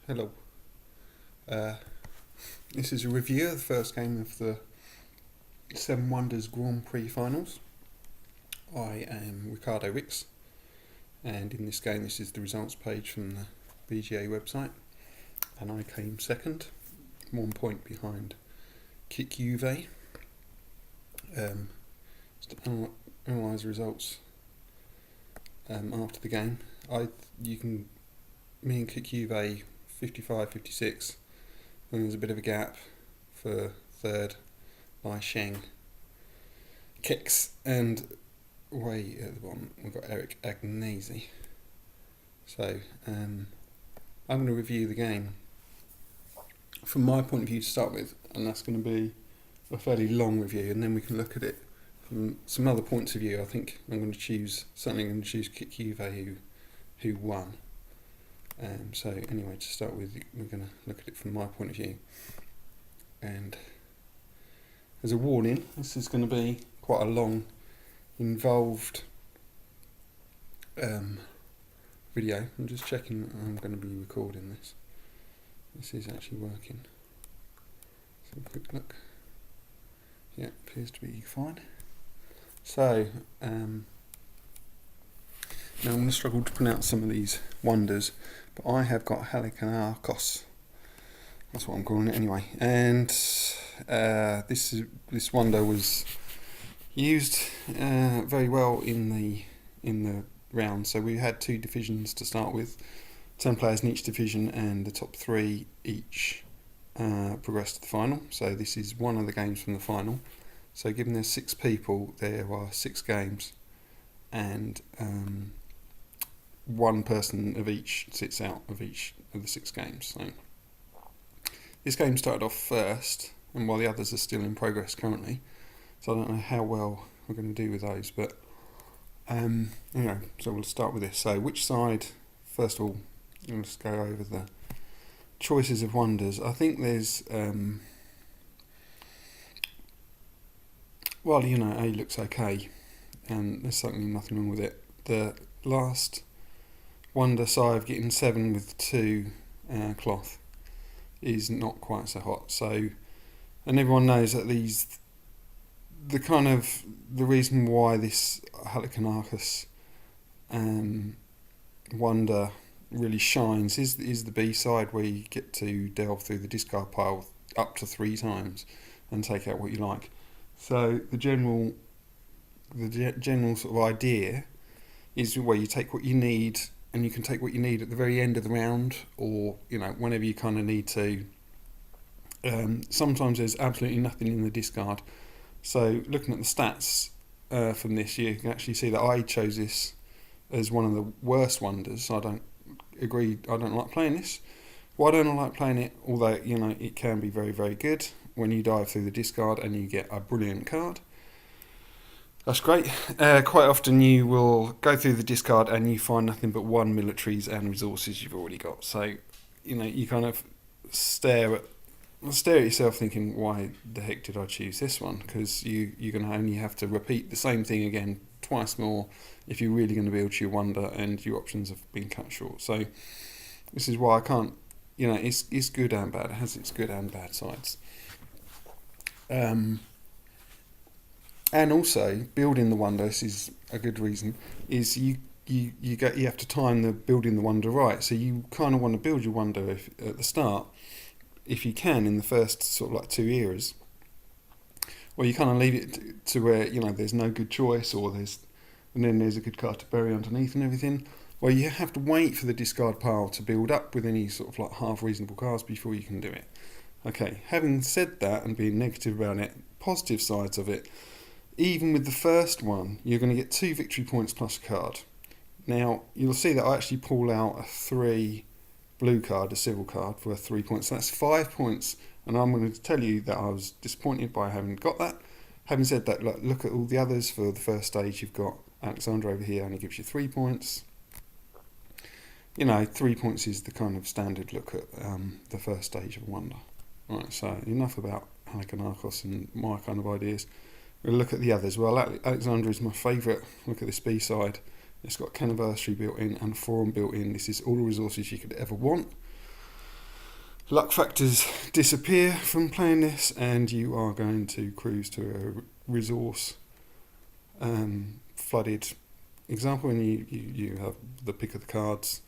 Hello. Uh, this is a review of the first game of the Seven Wonders Grand Prix finals. I am Ricardo Rix, and in this game, this is the results page from the BGA website, and I came second, 1 point behind Kik Juve. Just to analyse the results after the game. Me and Kik Juve 55-56. Then there's a bit of a gap for third by Sheng. Kicks, and way at the bottom we've got Eric Agnesi. So I'm going to review the game from my point of view to start with, and that's going to be a fairly long review, and then we can look at it from some other points of view. I think I'm going to choose Kik Juve who won. So anyway, to start with, we're going to look at it from my point of view. And as a warning, this is going to be quite a long, involved video. I'm just checking that I'm going to be recording this. This is actually working. So a quick look. Yeah, appears to be fine. So, now I'm going to struggle to pronounce some of these wonders, but I have got Halikarnassos. That's what I'm calling it anyway. And this wonder was used very well in the round. So we had two divisions to start with, 10 players in each division, and the top three each progressed to the final. So this is one of the games from the final. So given there's 6 people, there are 6 games, and one person of each sits out of each of the 6 games. So this game started off first, and while the others are still in progress currently, so I don't know how well we're going to do with those, but anyway, so we'll start with this. So which side, first of all, let's go over the choices of wonders. I think there's well, A looks okay, and there's certainly nothing wrong with it. The last wonder side getting 7 with 2 cloth is not quite so hot. So, and everyone knows that the reason why this Halikarnassos wonder really shines is the B side, where you get to delve through the discard pile up to 3 times and take out what you like. So the general sort of idea is where you take what you need, and you can take what you need at the very end of the round, or whenever you kind of need to. Sometimes there's absolutely nothing in the discard. So looking at the stats from this, you can actually see that I chose this as one of the worst wonders. I don't like playing this. Why don't I like playing it? Although it can be very, very good when you dive through the discard and you get a brilliant card. That's great. Quite often you will go through the discard and you find nothing but 1 militaries and resources you've already got. So, you kind of stare at yourself thinking, why the heck did I choose this one? Because you're going to only have to repeat the same thing again twice more if you're really going to build your wonder, and your options have been cut short. So this is why I can't, it's good and bad. It has its good and bad sides. And also, building the wonder, this is a good reason, is you have to time the building the wonder right. So you kind of want to build your wonder at the start, if you can, in the first sort of like 2 eras. Or you kind of leave it to where, there's no good choice, and then there's a good card to bury underneath and everything. Well, you have to wait for the discard pile to build up with any sort of like half reasonable cards before you can do it. Okay, having said that and being negative about it, positive sides of it, even with the first one, you're going to get 2 victory points plus a card. Now, you'll see that I actually pull out a 3 blue card, a civil card, for 3 points. So that's 5 points, and I'm going to tell you that I was disappointed by having got that. Having said that, look at all the others. For the first stage, you've got Alexander over here, only gives you 3 points. 3 points is the kind of standard look at the first stage of wonder. Right, so enough about Halikarnassos and my kind of ideas. We'll look at the others. Well, Alexander is my favourite. Look at this B side. It's got Canniversary built in and Forum built in. This is all the resources you could ever want. luck factors disappear from playing this, and you are going to cruise to a resource flooded example, and you have the pick of the cards.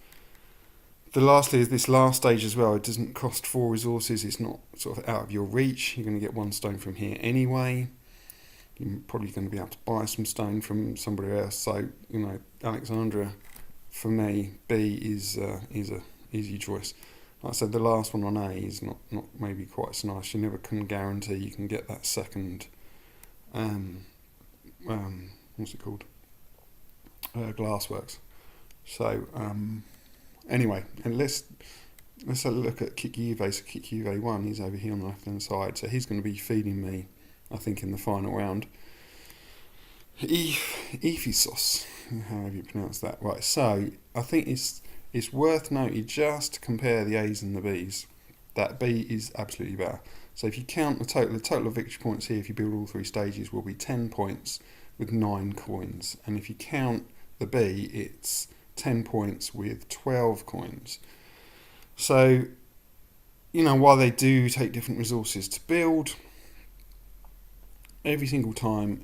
Lastly is this last stage as well. It doesn't cost 4 resources. It's not sort of out of your reach. You're going to get 1 stone from here anyway. You're probably going to be able to buy some stone from somebody else. So, Alexandria, for me, B is a easy choice. Like I said, the last one on A is not maybe quite so nice. You never can guarantee you can get that second, what's it called? Glassworks. So, anyway, and let's have a look at Kik Juve. So Kik Juve 1, he's over here on the left hand side, so he's going to be feeding me, I think, in the final round. Ephesos, however you pronounce that. Right, so I think it's worth noting, just to compare the A's and the B's, that B is absolutely better. So if you count the total of victory points here, if you build all 3 stages, will be 10 points with 9 coins. And if you count the B, it's 10 points with 12 coins. So, while they do take different resources to build, every single time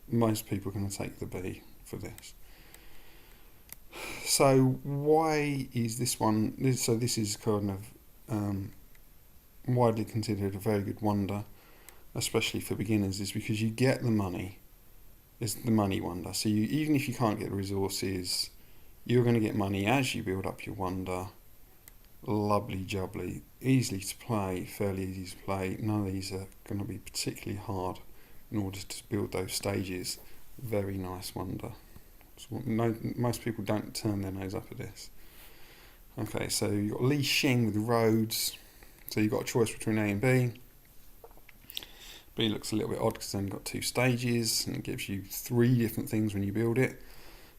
most people are going to take the B for this. So why is this one? So this is kind of widely considered a very good wonder, especially for beginners, is because you get the money. It's the money wonder. So even if you can't get the resources, you're going to get money as you build up your wonder. Lovely jubbly, easily to play, fairly easy to play. None of these are going to be particularly hard in order to build those stages. Very nice wonder. So most people don't turn their nose up at this. Okay, so you've got Li Xing with roads. So you've got a choice between A and B. B looks a little bit odd because it's only got 2 stages and it gives you 3 different things when you build it.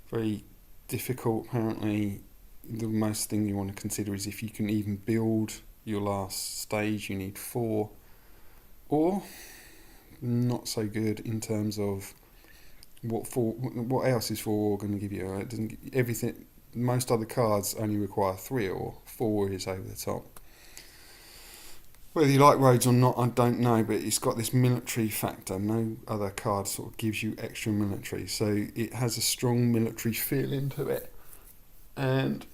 Very difficult. Apparently, the most thing you want to consider is if you can even build your last stage, you need 4. Or not so good in terms of what else is 4 going to give you. It doesn't everything. Most other cards only require 3, or 4 is over the top. Whether you like roads or not, I don't know, but it's got this military factor. No other card sort of gives you extra military, so it has a strong military feeling to it. And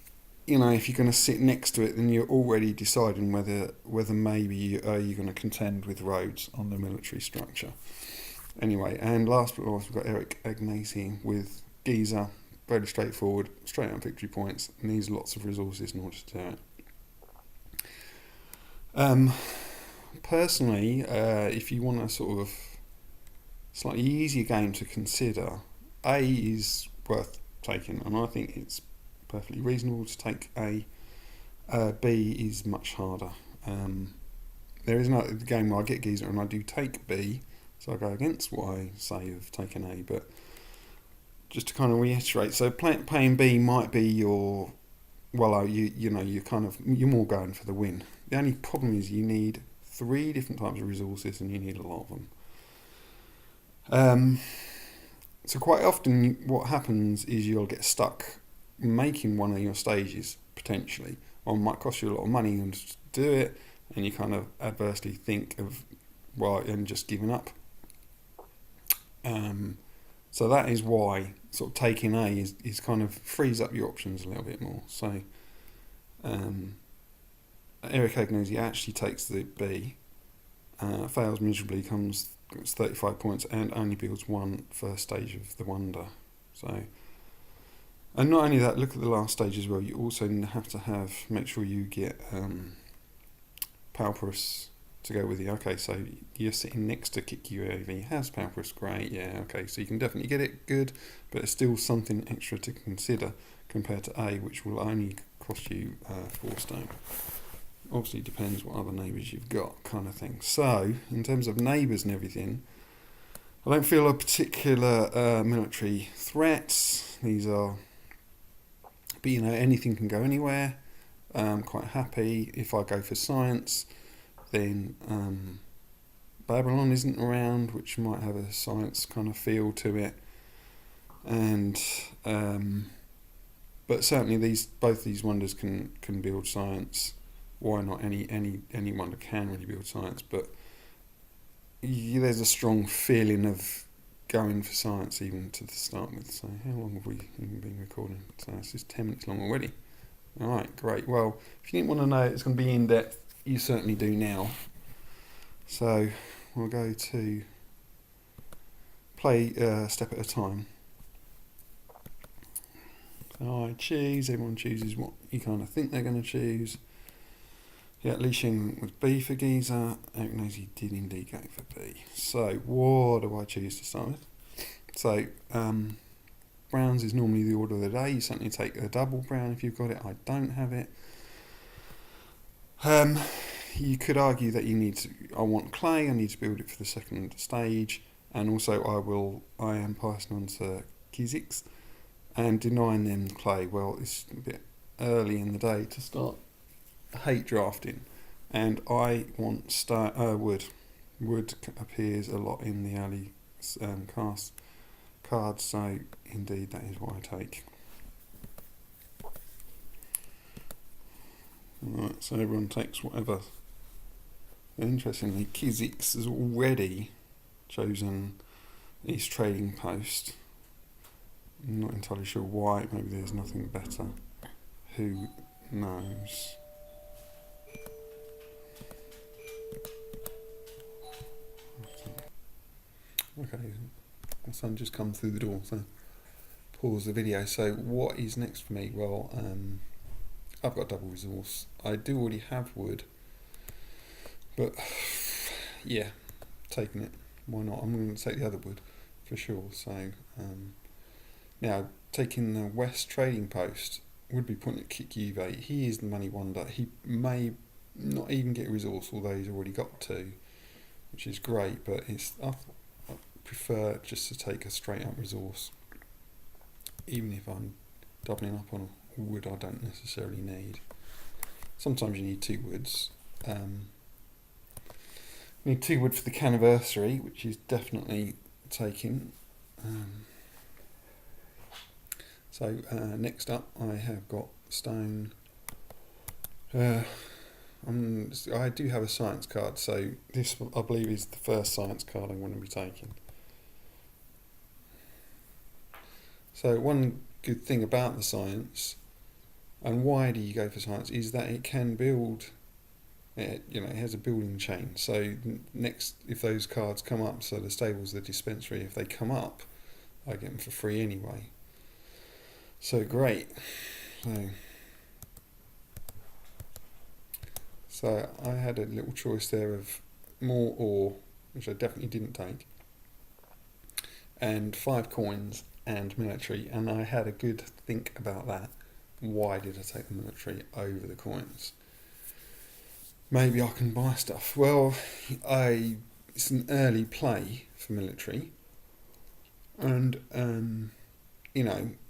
if you're going to sit next to it, then you're already deciding whether maybe you're going to contend with roads on the military structure. Anyway, and last but not least, we've got Eric Agnesi with Giza. Very straightforward, straight up victory points. Needs lots of resources in order to do it. Personally, if you want a sort of slightly easier game to consider, A is worth taking, and I think it's perfectly reasonable to take A. B is much harder. There is another game where I get Giza and I do take B, so I go against what I say of taking A, but just to kind of reiterate, so playing B might be your, you're more going for the win. The only problem is you need 3 different types of resources and you need a lot of them. So quite often what happens is you'll get stuck making one of your stages, potentially, or it might cost you a lot of money and to do it, and you kind of adversely think of, and just giving up. So that is why sort of taking A is kind of frees up your options a little bit more. So Eric Agnesi actually takes the B, fails miserably, gets 35 points and only builds 1 first stage of the wonder. So, and not only that, look at the last stage as well. You also have to make sure you get Pauperus to go with you. Okay, so you're sitting next to Kik Juve, has Pauperus, great, yeah, okay, so you can definitely get it, good, but it's still something extra to consider compared to A, which will only cost you 4 stone. Obviously, it depends what other neighbours you've got, kind of thing. So, in terms of neighbours and everything, I don't feel a particular military threats. These are, but anything can go anywhere. I'm quite happy. If I go for science, then Babylon isn't around, which might have a science kind of feel to it. And but certainly both these wonders can build science. why not? Any wonder can really build science, but there's a strong feeling of going for science even to start with. So how long have we even been recording? So it's just 10 minutes long already. Alright, great. Well, if you didn't want to know it's going to be in depth, you certainly do now. So we'll go to play step at a time. So I choose, everyone chooses what you kind of think they're going to choose. Yeah, Li Xing was B for Giza. Eric knows he did indeed go for B. So what do I choose to start with? So browns is normally the order of the day. You certainly take a double brown if you've got it. I don't have it. You could argue that I want clay. I need to build it for the second stage, and also I am passing on to Kha'Zix and denying them clay. Well, it's a bit early in the day to start hate drafting, and I want wood. Wood appears a lot in the early cast cards, so indeed that is what I take. Right, so everyone takes whatever. Interestingly, Kha'Zix has already chosen his trading post. I'm not entirely sure why. Maybe there's nothing better. Who knows? Okay, my son just come through the door, so pause the video. So what is next for me? Well, I've got double resource. I do already have wood, but yeah, taking it. Why not? I'm going to take the other wood for sure. So now taking the west trading post would be pointing at Kik Juve. He is the money wonder. He may not even get a resource, although he's already got two, which is great. But I prefer just to take a straight up resource, even if I'm doubling up on wood I don't necessarily need. Sometimes you need two woods. Need two wood for the Canniversary, which is definitely taking. So next up I have got stone. I do have a science card, so this I believe is the first science card I want to be taking. So one good thing about the science, and why do you go for science, is that it can build. It has a building chain. So next, if those cards come up, so the stables, the dispensary, if they come up, I get them for free anyway. So great. So I had a little choice there of more ore, which I definitely didn't take, and 5 coins and military, and I had a good think about that. Why did I take the military over the coins? Maybe I can buy stuff. Well, it's an early play for military, and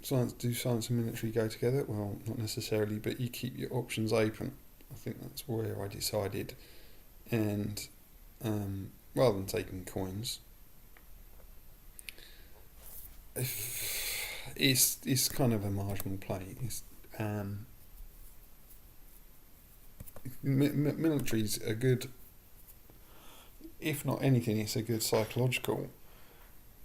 science and military go together? Well, not necessarily, but you keep your options open. I think that's where I decided, and rather than taking coins, it's kind of a marginal play. Military's a good, if not anything, it's a good psychological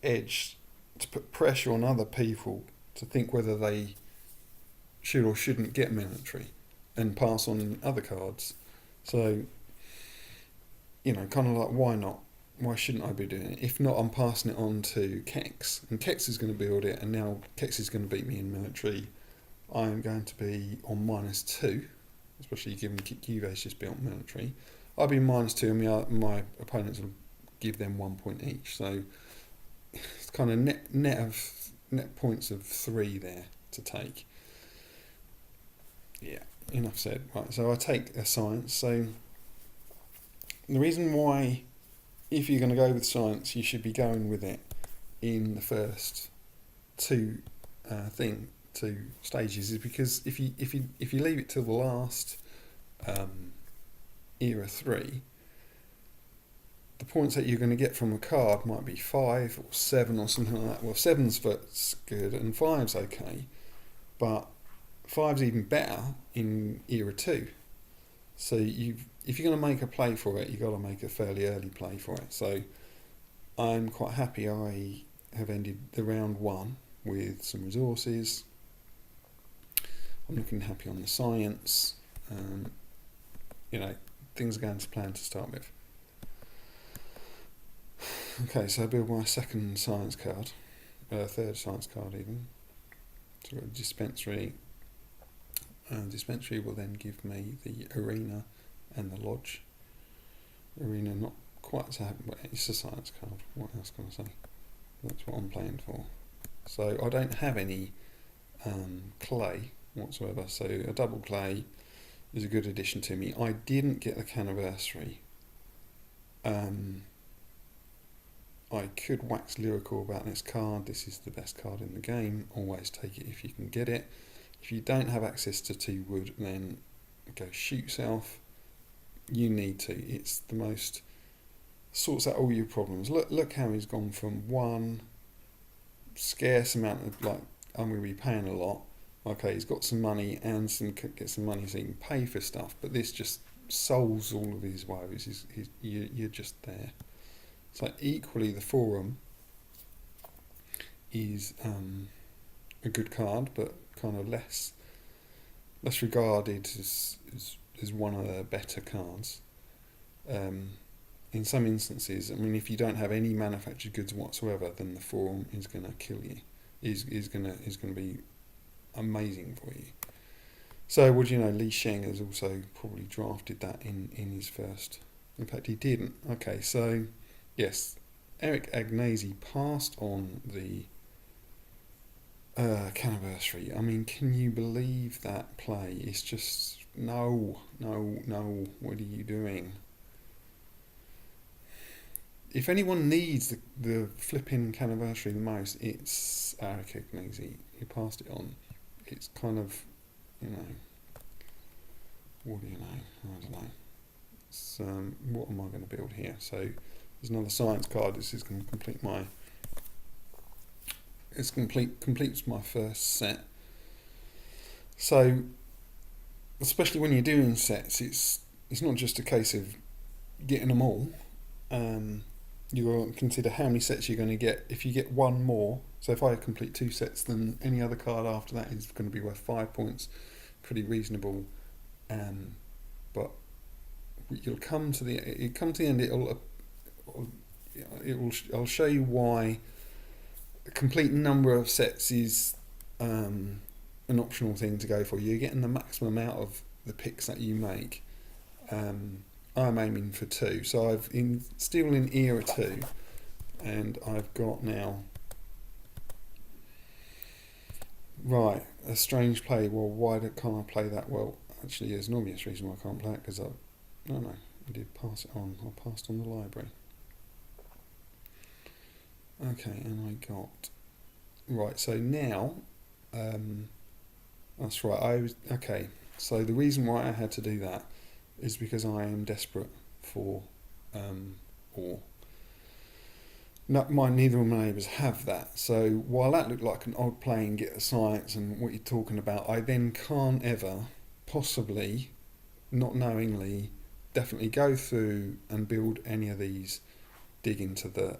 edge to put pressure on other people to think whether they should or shouldn't get military and pass on other cards. So, kind of like, why not? Why shouldn't I be doing it? If not, I'm passing it on to Kex, and Kex is going to build it, and now Kex is going to beat me in military. I am going to be on -2, especially given Juve's just built military. I'll be -2, and my opponents will give them 1 point each. So it's kind of net points of 3 there to take. Yeah, enough said. Right, so I take a science. So the reason why, if you're going to go with science, you should be going with it in the first two stages, is because if you leave it till the last era 3, the points that you're going to get from a card might be 5 or 7 or something like that. Well, 7's good and 5's okay, but 5's even better in era 2. So if you're going to make a play for it, you've got to make a fairly early play for it. So I'm quite happy I have ended the round 1 with some resources. I'm looking happy on the science. Things are going to plan to start with. Okay, so I build my second science card, third science card even. So I've got a dispensary. Dispensary will then give me the arena and the lodge. Arena not quite so happy, but it's a science card. What else can I say? That's what I'm playing for. So I don't have any clay whatsoever. So a double clay is a good addition to me. I didn't get the Canniversary. I could wax lyrical about this card. This is the best card in the game. Always take it if you can get it. If you don't have access to 2 wood, then go shoot yourself. You need to. It's the most... sorts out all your problems. Look how he's gone from one scarce amount of, like, I'm going to be paying a lot. Okay, he's got some money and get some money so he can pay for stuff. But this just solves all of his woes. You're just there. So equally, the Forum is a good card, but kind of less regarded as one of the better cards. In some instances, I mean, if you don't have any manufactured goods whatsoever, then the Forum is going to kill you. Is going to be amazing for you. So, what do you know? Li Sheng has also probably drafted that in his first. In fact, he didn't. Okay, so yes, Eric Agnesi passed on the Canniversary. I mean, can you believe that play? It's just no. What are you doing? If anyone needs the flipping Canniversary the most, it's Eric Agnesi. He passed it on. It's kind of, what do you know? I don't know. It's, what am I going to build here? So there's another science card. This is going to complete my... completes my first set. So, especially when you're doing sets, it's not just a case of getting them all. You've got to consider how many sets you're going to get. If you get one more, so if I complete 2 sets, then any other card after that is going to be worth 5 points. Pretty reasonable. But you'll come to the end. I'll show you why a complete number of sets is an optional thing to go for. You're getting the maximum out of the picks that you make. I'm aiming for 2, so still in era 2, and I've got now a strange play. Well, why can't I play that? Well, actually, there's an obvious reason why I can't play it, because I did pass it on. I passed on the library. Okay, and I got so now that's right. So the reason why I had to do that is because I am desperate for ore. Neither of my neighbours have that. So while that looked like an odd play and get a science and what you're talking about, I then can't ever possibly, not knowingly, definitely go through and build any of these, dig into the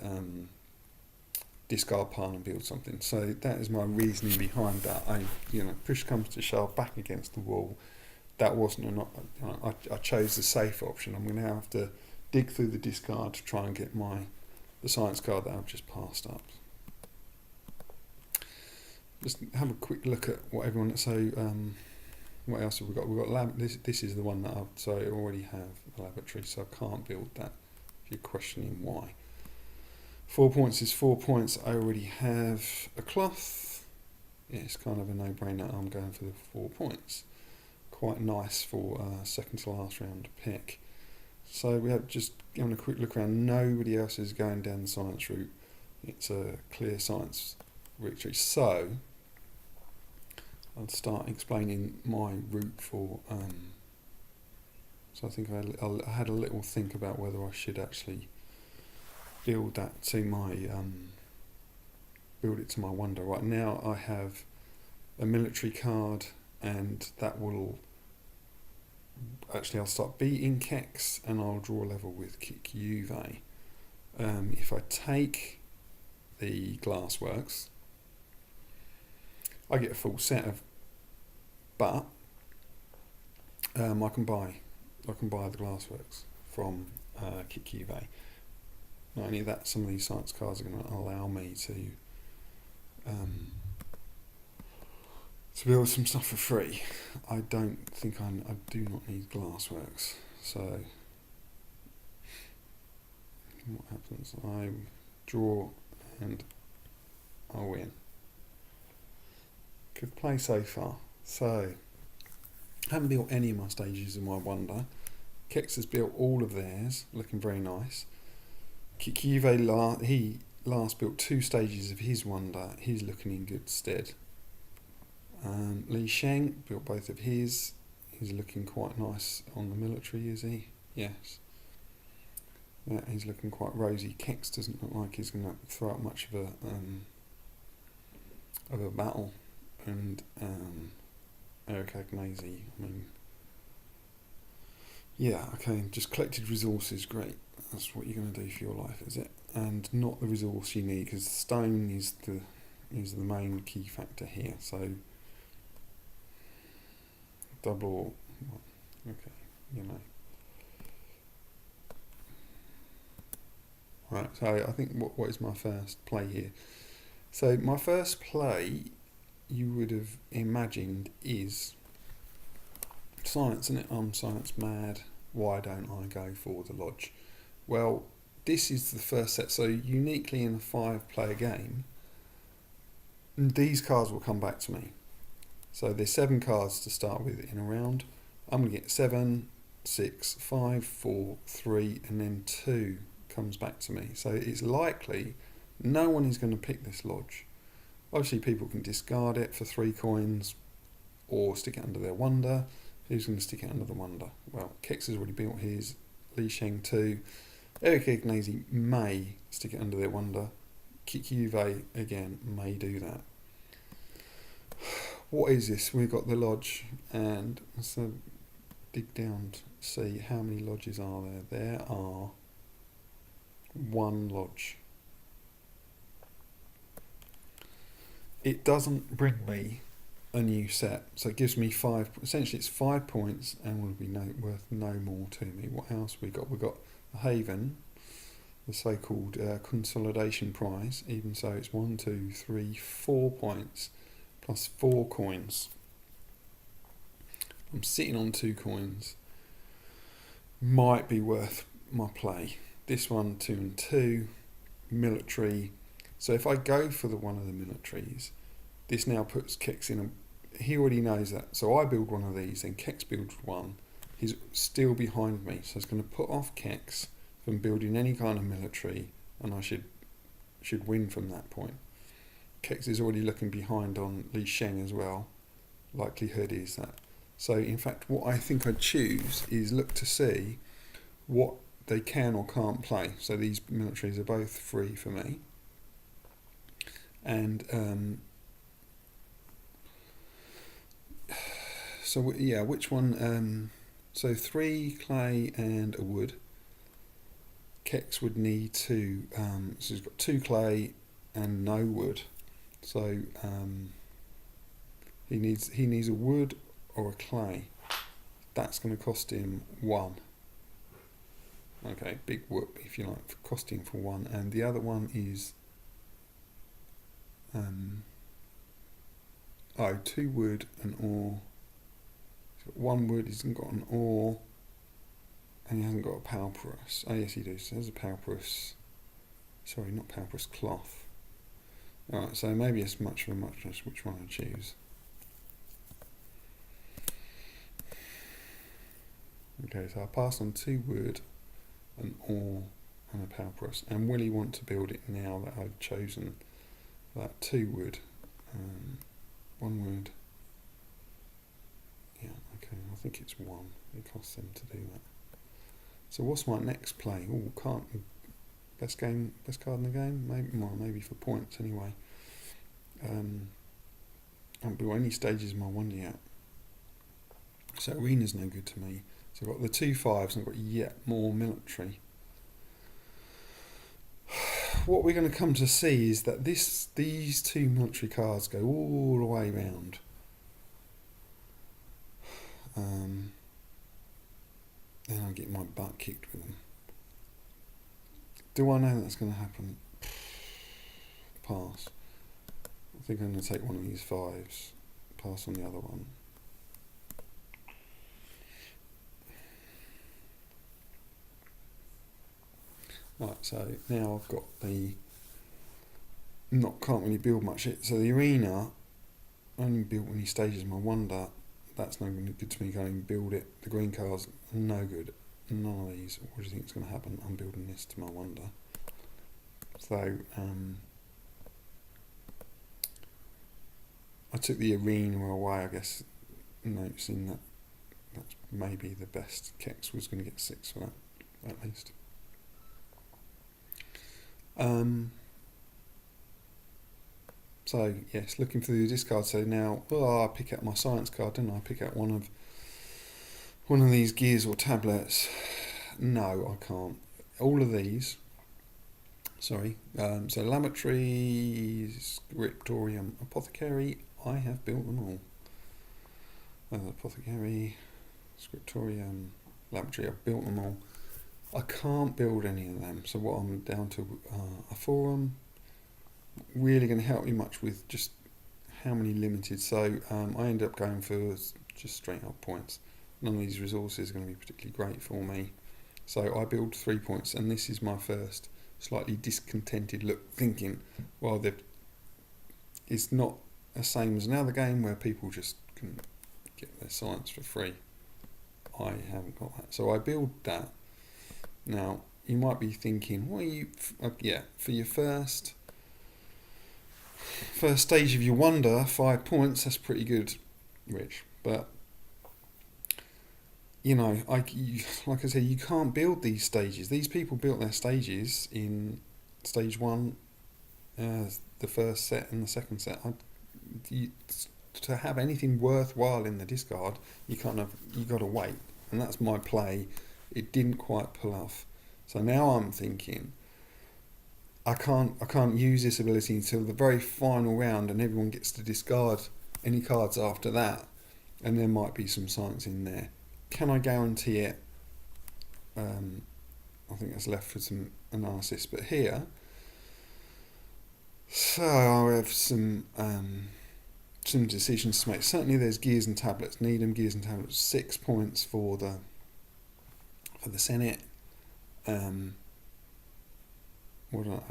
discard pile and build something. So that is my reasoning behind that. Push comes to shove, back against the wall. That wasn't I chose the safe option. I'm going to have to dig through the discard to try and get the science card that I've just passed up. Just have a quick look at what everyone. So what else have we got? We've got lab. This is the one that I already have the laboratory, so I can't build that. If you're questioning why. 4 points is 4 points. I already have a cloth. Yeah, it's kind of a no-brainer. I'm going for the 4 points. Quite nice for second to last round pick. So we have just having a quick look around. Nobody else is going down the science route. It's a clear science victory. So I'll start explaining my route for. So I think I had a little think about whether I should actually build that to my build it to my wonder. Right now I have a military card, and that will actually I'll start beating Kex and I'll draw level with Kick Juve. If I take the Glassworks, I get a full set of, but I can buy the Glassworks from Kick Juve. Not only that, some of these science cards are going to allow me to build some stuff for free. I don't think I do not need Glassworks. So what happens? I draw and I win. Good play so far. So haven't built any of my stages in my wonder. Kex has built all of theirs, looking very nice. Kikive, he last built 2 stages of his wonder. He's looking in good stead. Li Sheng built both of his. He's looking quite nice on the military, is he? Yes. Yeah, he's looking quite rosy. Kex doesn't look like he's going to throw out much of a battle. And Eric Agnesi, I mean, yeah, okay, just collected resources, great. That's what you're going to do for your life, is it? And not the resource you need, because stone is the main key factor here. So double or okay, you know. Right, so I think what is my first play here? So my first play, you would have imagined, is science, isn't it? I'm science mad. Why don't I go for the Lodge? Well, this is the first set. So uniquely in a 5-player game, these cards will come back to me. So there's 7 cards to start with in a round. I'm going to get 7, 6, 5, 4, 3, and then 2 comes back to me. So it's likely no one is going to pick this Lodge. Obviously people can discard it for 3 coins or stick it under their wonder. Who's going to stick it under the wonder? Well, Kex has already built his. Li Sheng 2. Eric Agnesi may stick it under their wonder. Kick Juve again may do that. What is this? We've got the Lodge, and let's dig down to see how many lodges are there. There are 1 Lodge. It doesn't bring me a new set, so it gives me 5. Essentially, it's 5 points and will be worth no more to me. What else we got? We got the Haven, the so-called consolidation prize. Even so, it's 1, 2, 3, 4 points plus 4 coins. I'm sitting on 2 coins. Might be worth my play. This one, 2 and 2, military. So if I go for one of the militaries, this now puts Kex in a. He already knows that. So I build one of these, then Kex builds one. He's still behind me, so it's going to put off Kex from building any kind of military, and I should win from that point. Kex is already looking behind on Li Sheng as well. Likelihood is that. So in fact, what I think I'd choose is look to see what they can or can't play. So these militaries are both free for me. And so yeah, which one? So 3 clay and a wood. Kex would need 2. So he's got 2 clay and no wood. So he needs a wood or a clay. That's going to cost him 1. Okay, big whoop if you like, for costing for 1. And the other one is 2 wood and ore. He's got 1 wood. He hasn't got an ore, and he hasn't got a Pauperous. Oh yes, he does. So there's a Pauperous. Sorry, not Pauperous, cloth. Alright, so maybe it's much of a muchness which one I choose. Okay, so I pass on 2 wood, an ore, and a Pauperous. And will he want to build it now that I've chosen that 2 wood? 1 wood. Yeah, okay, I think it's 1. It costs them to do that. So what's my next play? Oh, best card in the game? Maybe for points anyway. I haven't built any stages in my wonder yet. So arena's no good to me. So I've got the 2 5s and I've got yet more military. What we're going to come to see is that these 2 military cards go all the way round. Then I get my butt kicked with them. Do I know that's going to happen? Pass. I think I'm going to take one of these 5s. Pass on the other one. Right, so now I've got can't really build much. So the arena, only built when he stages my wonder. That's no good to me. Going and build it. The green cards, no good. None of these. What do you think is going to happen? I'm building this to my wonder. So I took the arena away, I guess, noticing that that's maybe the best. Kex was going to get 6 for that, at least. So yes, looking through the discard. So now, I pick out my science card, didn't I? Pick out one of these gears or tablets. No, I can't. All of these. Sorry. So laboratory, scriptorium, apothecary. I have built them all. Apothecary, scriptorium, laboratory. I've built them all. I can't build any of them. So what I'm down to a forum. Really going to help me much with just how many limited. So I end up going for just straight up points. None of these resources are going to be particularly great for me. So I build 3 points, and this is my first slightly discontented look, thinking, well, it's not the same as another game where people just can get their science for free. I haven't got that. So I build that. Now, you might be thinking, for your first stage of your wonder, 5 points, that's pretty good, Rich. But, like I said, you can't build these stages. These people built their stages in stage 1, the first set and the second set. To have anything worthwhile in the discard, you got to wait. And that's my play. It didn't quite pull off. So now I'm thinking, I can't use this ability until the very final round, and everyone gets to discard any cards after that, and there might be some science in there. Can I guarantee it? I think that's left for some analysis. But here, so I have some decisions to make. Certainly, there's gears and tablets. Need them, gears and tablets. 6 points for the Senate.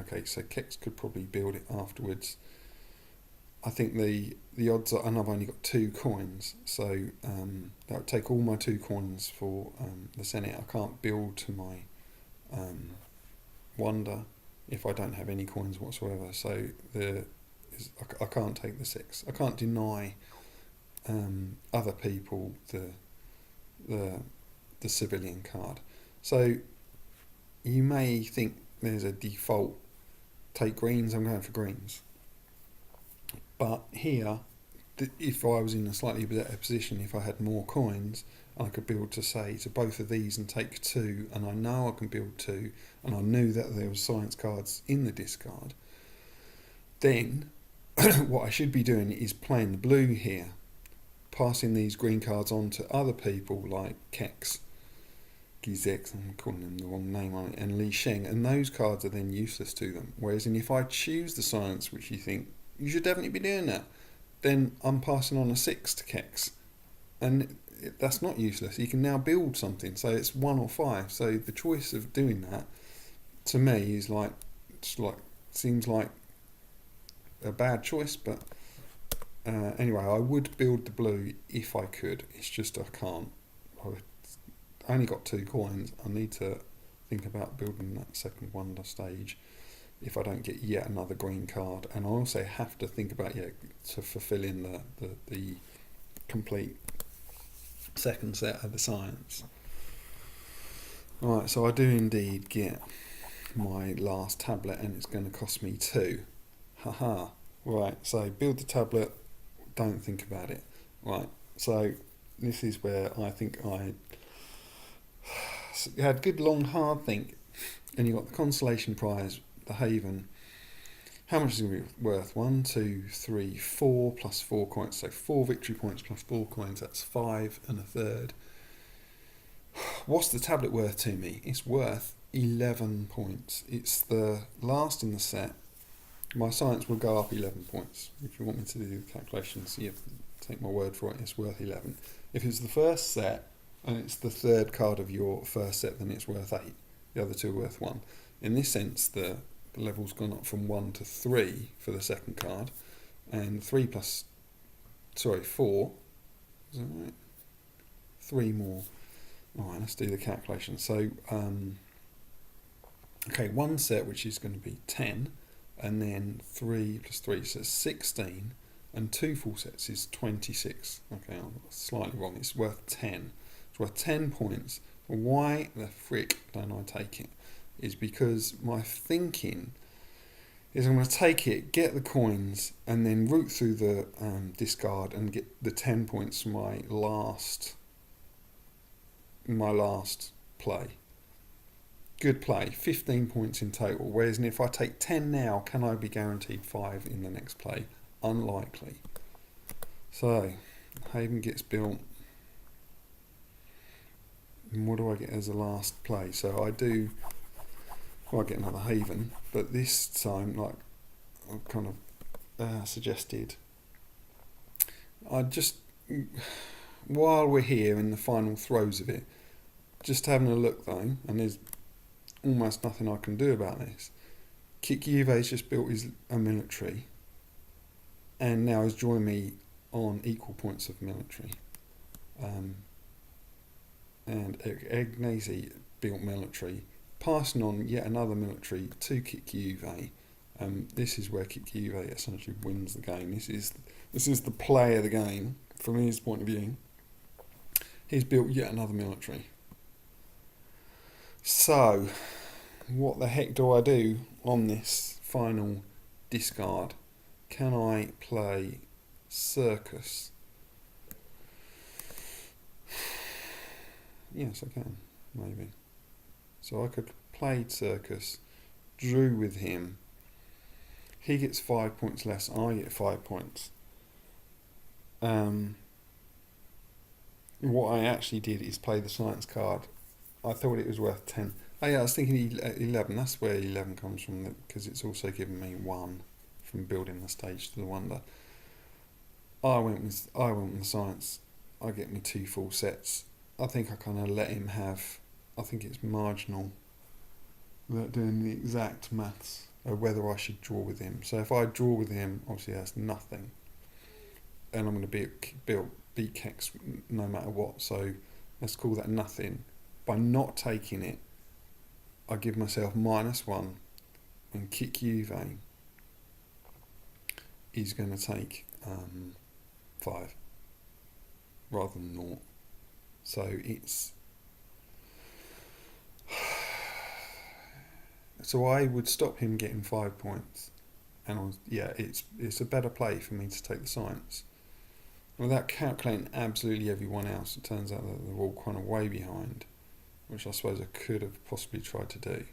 Okay, so Kex could probably build it afterwards. I think the odds are, and I've only got 2 coins, so that would take all my 2 coins for the Senate. I can't build to my wonder if I don't have any coins whatsoever. So I can't take the 6. I can't deny other people the civilian card. So you may think there's a default, take greens, I'm going for greens. But here, if I was in a slightly better position, if I had more coins, I could build to both of these and take 2, and I know I can build 2, and I knew that there were science cards in the discard, then what I should be doing is playing the blue here, passing these green cards on to other people like Kex, Gizek, I'm calling them the wrong name on it, and Li Sheng, and those cards are then useless to them. Whereas if I choose the science, which you think, you should definitely be doing that, then I'm passing on a 6 to Kex. And that's not useless. You can now build something, so it's 1 or 5. So the choice of doing that, to me, is seems like a bad choice, but anyway, I would build the blue if I could. It's just I can't. I only got 2 coins. I need to think about building that second wonder stage if I don't get yet another green card, and I also have to think about to fulfill in the complete second set of the science. Right, so I do indeed get my last tablet, and it's going to cost me 2. Haha. Right, so build the tablet, don't think about it. Right, so this is where I think I you had good long hard think, and you got the consolation prize, the Haven. How much is it going to be worth? 1, 2, 3, 4 plus 4 coins. So 4 victory points plus 4 coins. That's 5 and a third. What's the tablet worth to me? It's worth 11 points. It's the last in the set. My science will go up 11 points. If you want me to do the calculations, you take my word for it, it's worth 11. If it's the first set and it's the third card of your first set, then it's worth 8. The other two are worth 1. In this sense, the level's gone up from 1 to 3 for the second card, and 4, is that right? 3 more. Alright, let's do the calculation. So, okay, one set which is going to be 10, and then 3 plus 3, so 16, and 2 full sets is 26. Okay, I'm slightly wrong, it's worth 10. It's worth 10 points. Why the frick don't I take it? Is because my thinking is I'm going to take it, get the coins, and then root through the discard and get the 10 points for my last play. Good play, 15 points in total. Whereas if I take 10 now, can I be guaranteed 5 in the next play? Unlikely. So, Haven gets built. And what do I get as a last play? So I get another Haven, but this time, like I've kind of suggested, while we're here in the final throes of it, just having a look though, and there's almost nothing I can do about this. Kik-Juve's just built a military, and now he's joined me on equal points of military. And Agnesi built military, passing on yet another military to Kik-Juve. This is where Kik-Juve essentially wins the game. This is the play of the game from his point of view. He's built yet another military. So, what the heck do I do on this final discard? Can I play Circus? Yes, I can, maybe. So I could play Circus, drew with him. He gets 5 points less, I get 5 points. What I actually did is play the science card. I thought it was worth 10. Oh yeah, I was thinking 11. That's where 11 comes from, because it's also given me 1 from building the stage to the wonder. I went with the science. I get me 2 full sets. I think I kind of let him have. I think it's marginal without doing the exact maths of whether I should draw with him. So if I draw with him, obviously that's nothing, and I'm going to beat Kex no matter what. So let's call that nothing. By not taking it, I give myself -1, and Kik-Juve is going to take 5 rather than 0. So so I would stop him getting 5 points, and it's a better play for me to take the science. Without calculating absolutely everyone else, it turns out that they're all kind of way behind, which I suppose I could have possibly tried to do.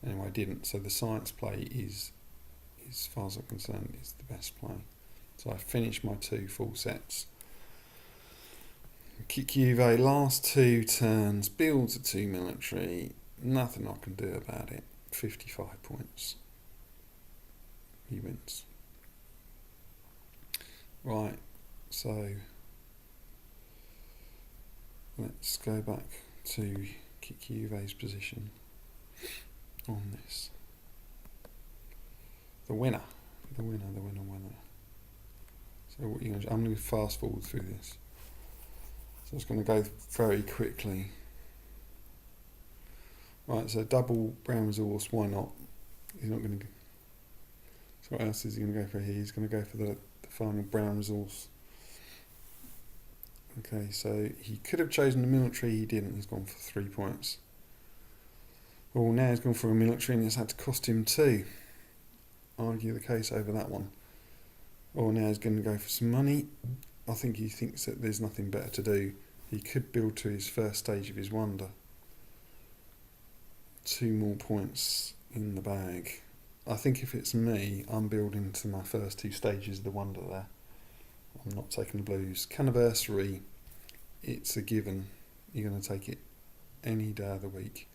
Anyway, I didn't. So the science play is, as far as I'm concerned, is the best play. So I finished my 2 full sets. Kik-Juve, last 2 turns, builds a 2 military. Nothing I can do about it. 55 points. He wins. Right, so let's go back to Kik-Juve's position on this. The winner. So what I'm going to fast forward through this. So it's going to go very quickly. Right, so double brown resource, why not? He's not going to. So what else is he going to go for here? He's going to go for the final brown resource. Okay, so he could have chosen the military, he didn't. He's gone for 3 points. Well, now he's gone for a military and it's had to cost him 2. Argue the case over that one. Or now he's going to go for some money. I think he thinks that there's nothing better to do. He could build to his first stage of his wonder. 2 more points in the bag. I think if it's me, I'm building to my first 2 stages of the wonder there. I'm not taking the blues. Canniversary, it's a given. You're going to take it any day of the week.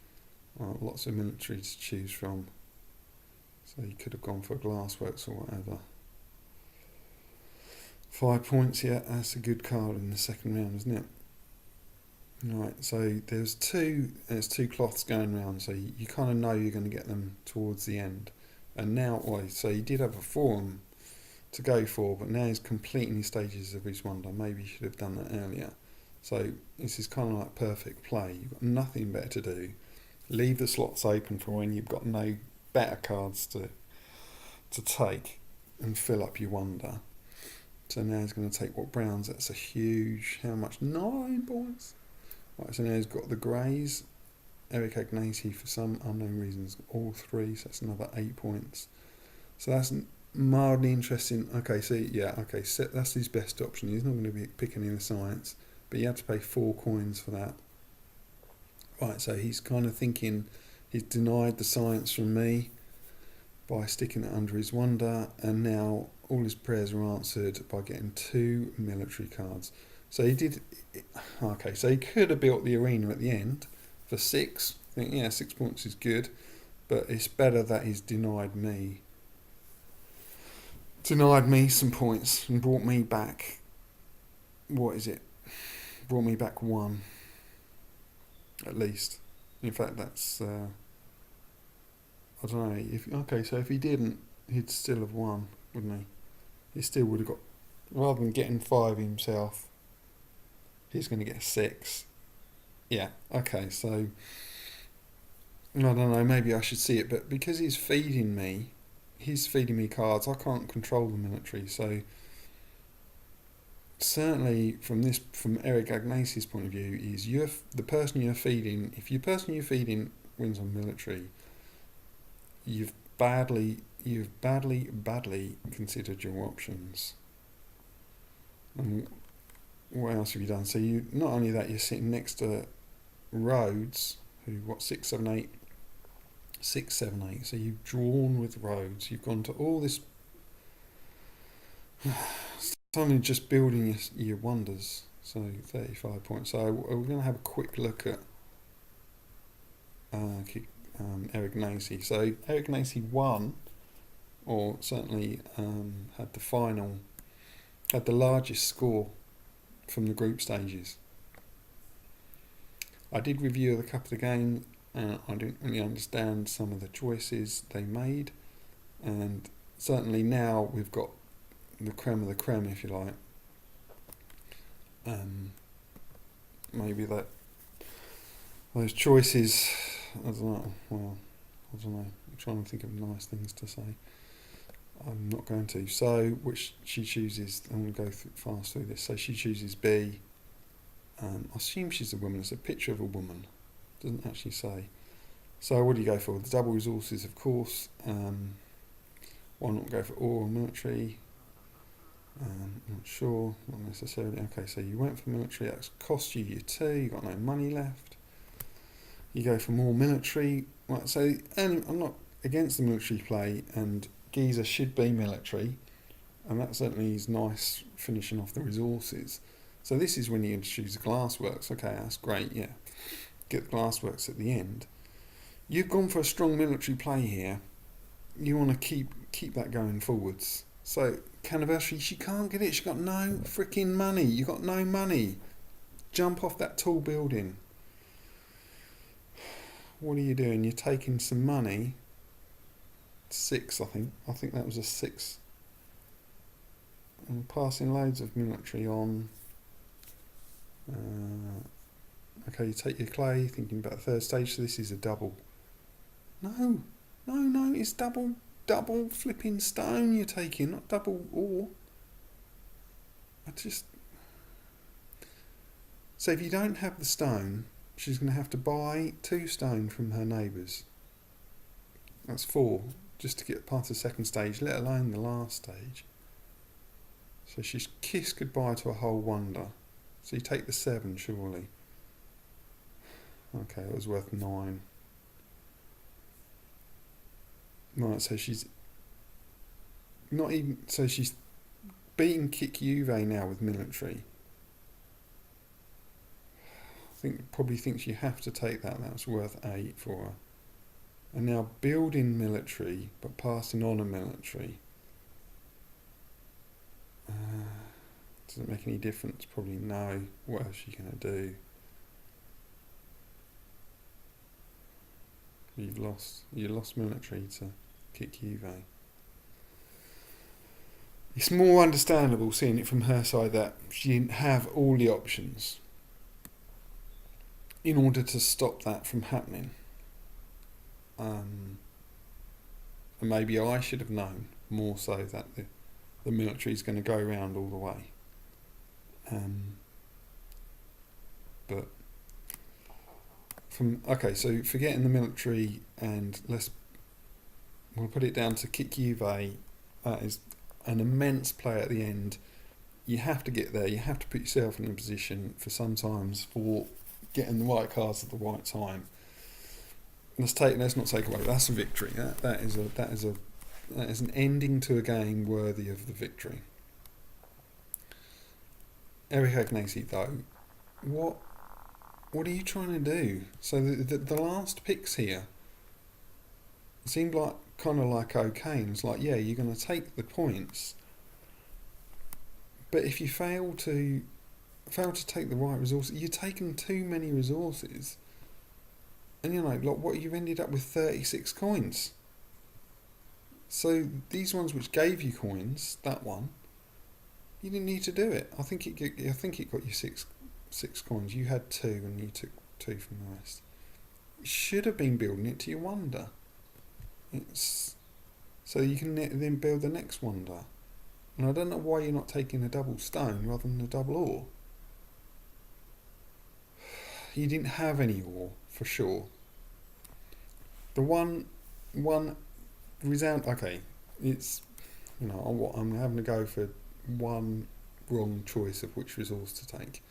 Lots of military to choose from. So you could have gone for Glassworks or whatever. 5 points, yeah, that's a good card in the second round, isn't it? Right, so there's two cloths going around, so you kind of know you're going to get them towards the end. And now, so he did have a forum to go for, but now he's completing his stages of his wonder. Maybe he should have done that earlier. So this is kind of like perfect play. You've got nothing better to do. Leave the slots open for when you've got no better cards to take and fill up your wonder. So now he's going to take what browns. That's a huge, how much? 9 points. Right, so now he's got the greys. Eric Agnesi, for some unknown reasons, all 3, so that's another 8 points. So that's mildly interesting. Okay, so yeah, okay, so that's his best option. He's not going to be picking in the science, but you have to pay 4 coins for that. Right, so he's kind of thinking he's denied the science from me by sticking it under his wonder, and now all his prayers are answered by getting 2 military cards. So he did, okay, so he could have built the arena at the end for 6. I think, yeah, 6 points is good, but it's better that he's denied me some points and brought me back, what is it? Brought me back 1, at least. In fact, that's, I don't know, so if he didn't, he'd still have won, wouldn't he? He still would have got, rather than getting 5 himself, he's going to get 6. Yeah, okay, so I don't know, maybe I should see it, but because he's feeding me cards, I can't control the military, so certainly from Eric Agnesi's point of view, is the person you're feeding, if the person you're feeding wins on military, you've badly considered your options. And what else have you done? So you, not only that, you're sitting next to Rhodes, who, 6, 7, 8. So you've drawn with Rhodes. You've gone to all this, suddenly just building your wonders. So 35 points. So we're going to have a quick look at Eric Agnesi. So Eric Agnesi won, or certainly had the largest score from the group stages. I did review a couple of the games. I didn't really understand some of the choices they made, and certainly now we've got the creme of the creme, if you like. Maybe those choices, I don't know. I'm trying to think of nice things to say. I'm not going to. So, which she chooses, I'm going to go fast through this. So she chooses B. I assume she's a woman. It's a picture of a woman. Doesn't actually say. So what do you go for? The double resources, of course. Why not go for oral military? Not sure. Not necessarily. Okay, so you went for military. That's cost you your 2. You got no money left. You go for more military. Right. So, and I'm not against the military play, and Giza should be military, and that certainly is nice finishing off the resources. So this is when you choose the Glassworks. Okay, that's great, yeah. Get the Glassworks at the end. You've gone for a strong military play here. You want to keep that going forwards. So, Canniversary, she can't get it. She got no freaking money. You got no money. Jump off that tall building. What are you doing? You're taking some money. 6, I think. I think that was a 6. And passing loads of military on. Okay, you take your clay, thinking about the third stage, so this is a double. No, it's double flipping stone you're taking, not double ore. So if you don't have the stone, she's going to have to buy 2 stone from her neighbours. That's 4, just to get past the second stage, let alone the last stage. So she's kissed goodbye to a whole wonder. So you take the 7, surely. Okay, it was worth 9. Right, so she's not even. So she's beating Kikuve now with military. Probably thinks you have to take that. That's worth 8 for her. And now building military, but passing on a military. Does it make any difference? Probably no. What else are you going to do? You lost military to Kikuve. It's more understandable seeing it from her side that she didn't have all the options in order to stop that from happening. And maybe I should have known more so that the military is going to go around all the way. But so forgetting the military, and we'll put it down to Kikuve. That is an immense play at the end. You have to get there. You have to put yourself in a position for sometimes for getting the right cards at the right time. Let's not take away. That's a victory. That is an ending to a game worthy of the victory. Eric Agnesi, though, what are you trying to do? So the last picks here seemed like okay, and it's like, yeah, you're going to take the points, but if you fail to take the right resources, you're taking too many resources, and you've ended up with 36 coins. So these ones which gave you coins, that one, you didn't need to do it. I think it got you six coins. You had 2 and you took 2 from the rest. You should have been building it to your wonder. So you can then build the next wonder. And I don't know why you're not taking a double stone rather than a double ore. You didn't have any ore, for sure. The one resound. Okay, it's I'm having to go for one wrong choice of which resource to take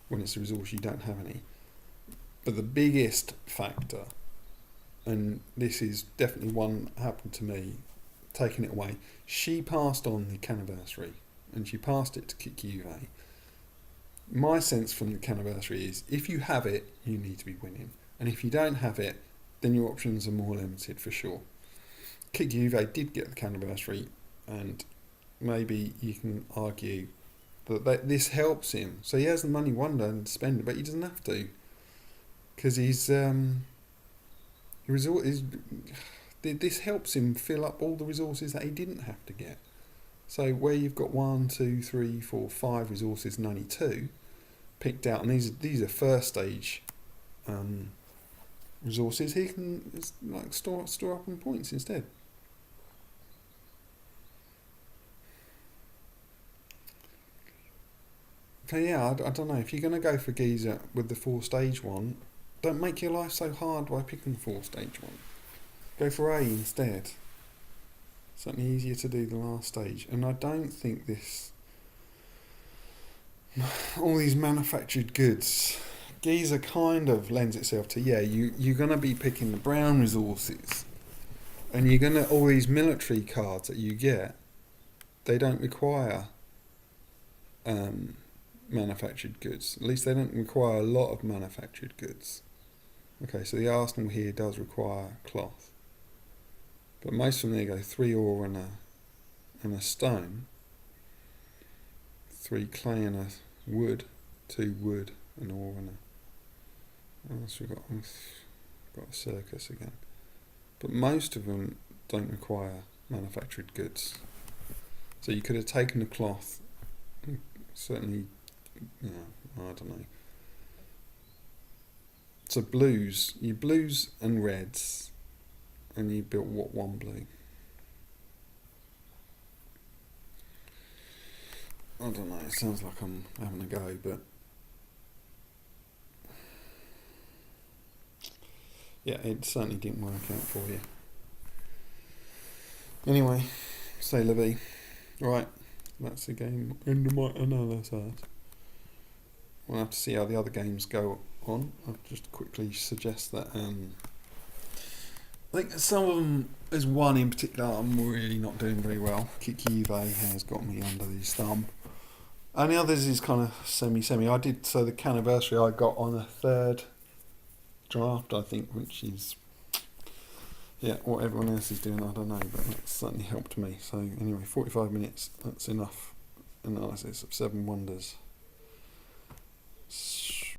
when it's a resource you don't have any. But the biggest factor, and this is definitely one that happened to me, taking it away, she passed on the Canniversary and she passed it to Kikuve. My sense from the Canniversary is if you have it, you need to be winning, and if you don't have it, then your options are more limited for sure. Kikuve did get the Canniversary, and maybe you can argue that this helps him. So he has the money wonder and spend it, but he doesn't have to, because he's this helps him fill up all the resources that he didn't have to get. So where you've got 1, 2, 3, 4, 5 resources and only 2 picked out, and these are first stage resources, he can store up on points instead. So yeah, I don't know, if you're going to go for Giza with the 4-stage one, don't make your life so hard by picking the 4-stage one. Go for A instead. Certainly easier to do the last stage. And I don't think all these manufactured goods, Giza kind of lends itself to, you're going to be picking the brown resources, and you're going to, all these military cards that you get, they don't require manufactured goods. At least they don't require a lot of manufactured goods. Okay, so the arsenal here does require cloth, but most of them, there you go, 3 ore and a stone, 3 clay and a wood, 2 wood, an ore and what else we got? Got a circus again. But most of them don't require manufactured goods. So you could have taken the cloth, certainly, I don't know. So blues and reds, and you built one blue. I don't know, it sounds like I'm having a go, but yeah, it certainly didn't work out for you. Anyway, c'est la vie. Right, that's the game. End of my analysis. We'll have to see how the other games go on. I'll just quickly suggest that I think some of them, there's one in particular I'm really not doing very well. Kikive has got me under the thumb. And the others is kind of semi. I did, so the Canniversary I got on a third draft, I think, which is, yeah, what everyone else is doing, I don't know, but that certainly helped me. So anyway, 45 minutes, that's enough analysis of Seven Wonders.